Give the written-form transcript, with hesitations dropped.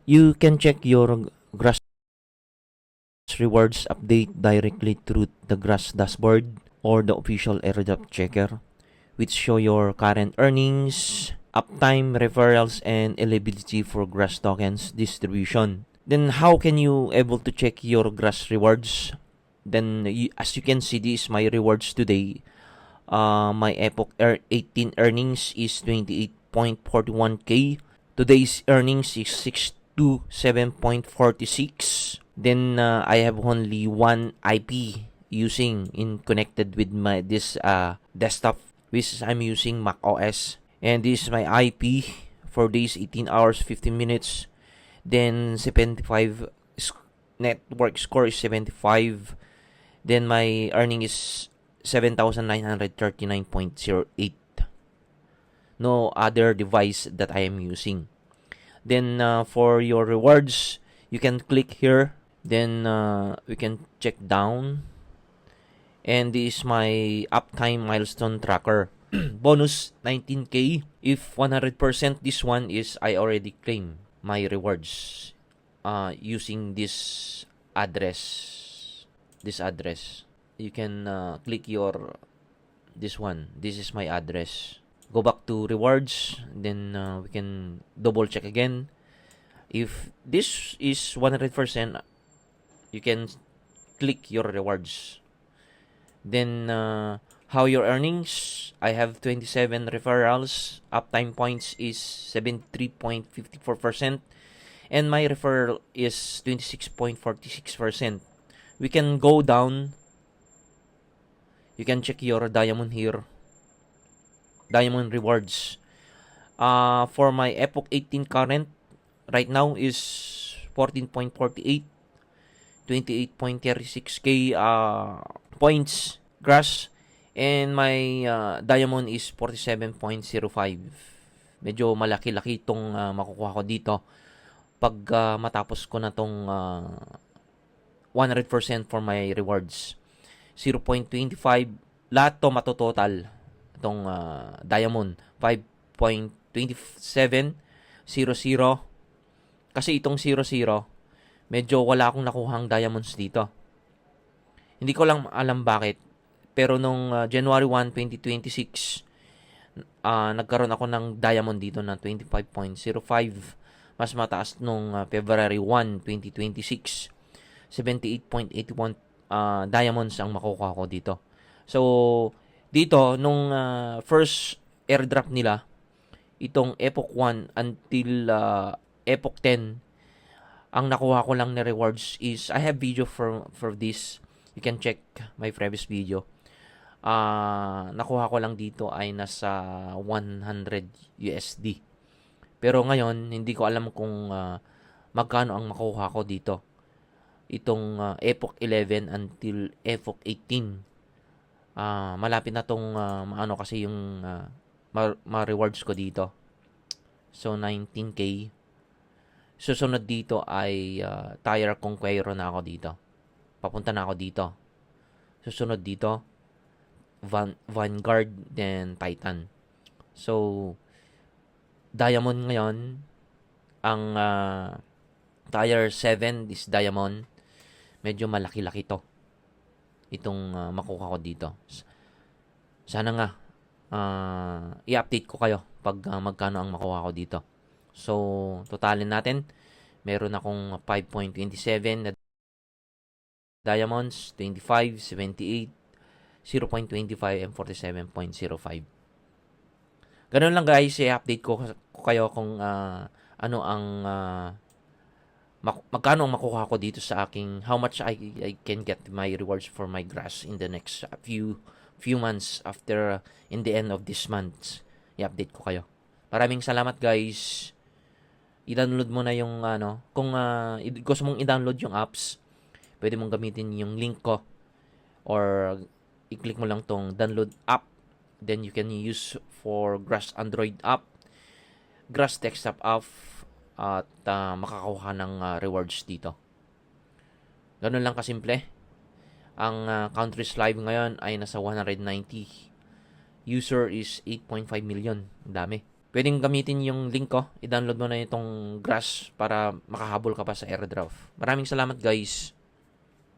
You can check your Grass rewards update directly through the Grass dashboard or the official airdrop checker, which show your current earnings, uptime, referrals, and eligibility for Grass tokens distribution. Then how can you able to check your Grass rewards? Then as you can see, this is my rewards today. My Epoch 18 earnings is 28.41k. Today's earnings is 627.46. Then I have only one IP using in connected with my this desktop, which I'm using Mac OS, and this is my IP for these 18 hours 15 minutes. Then 75 network score is 75. Then my earning is 7,939.08. No other device that I am using. Then for your rewards, you can click here. Then we can check down. And this is my uptime milestone tracker. Bonus 19k. If 100%, this one is I already claim my rewards using this address. You can click your this one. This is my address. Go back to rewards. Then we can double check again. If this is 100%, you can click your rewards. Then how your earnings? I have 27 referrals. Uptime points is 73.54%. And my referral is 26.46%. We can go down. You can check your diamond here. Diamond rewards. For my Epoch 18 current, right now is 14.48. 28.36k points grass, and my diamond is 47.05. Medyo malaki-laki itong makukuha ko dito pag matapos ko na tong 100% for my rewards. 0.25 lahat to matototal itong diamond 5.2700 kasi itong 00 medyo wala akong nakuhang diamonds dito. Hindi ko lang alam bakit. Pero nung January 1, 2026, nagkaroon ako ng diamond dito na 25.05. Mas mataas nung February 1, 2026. 78.81 diamonds ang makukuha ko dito. So, dito, nung first airdrop nila, itong Epoch 1 until Epoch 10, ang nakuha ko lang na rewards is, I have video for this. You can check my previous video. Nakuha ko lang dito ay nasa 100 USD. Pero ngayon, hindi ko alam kung magkano ang makuha ko dito. Itong Epoch 11 until Epoch 18. Malapit na tong maano kasi yung ma-rewards ko dito. So, 19k. Susunod dito ay tire conqueror na ako dito. Papunta na ako dito. Susunod dito, Vanguard, then Titan. So, diamond ngayon, ang tire 7 is diamond. Medyo malaki-laki to. Itong makuha ko dito. Sana nga, i-update ko kayo pag magkano ang makuha ko dito. So, totalin natin. Meron akong 5.27 na diamonds, 25, 78, 0.25, and 47.05. Ganun lang guys, i-update ko kayo kung ano ang magkano ang makuha ko dito sa aking, how much I can get my rewards for my grass in the next few months after in the end of this month. I-update ko kayo. Maraming salamat guys. I-download mo na yung kung gusto mong i-download yung apps, pwede mong gamitin yung link ko or i-click mo lang tong download app, then you can use for Grass Android app, Grass desktop app, at makakakuha ng rewards dito. Ganun lang kasimple. Ang countries live ngayon ay nasa 190. User is 8.5 million. Ang dami. pwedeng gamitin yung link ko. I-download mo na itong Grass para makahabol ka pa sa airdrop. Maraming salamat guys.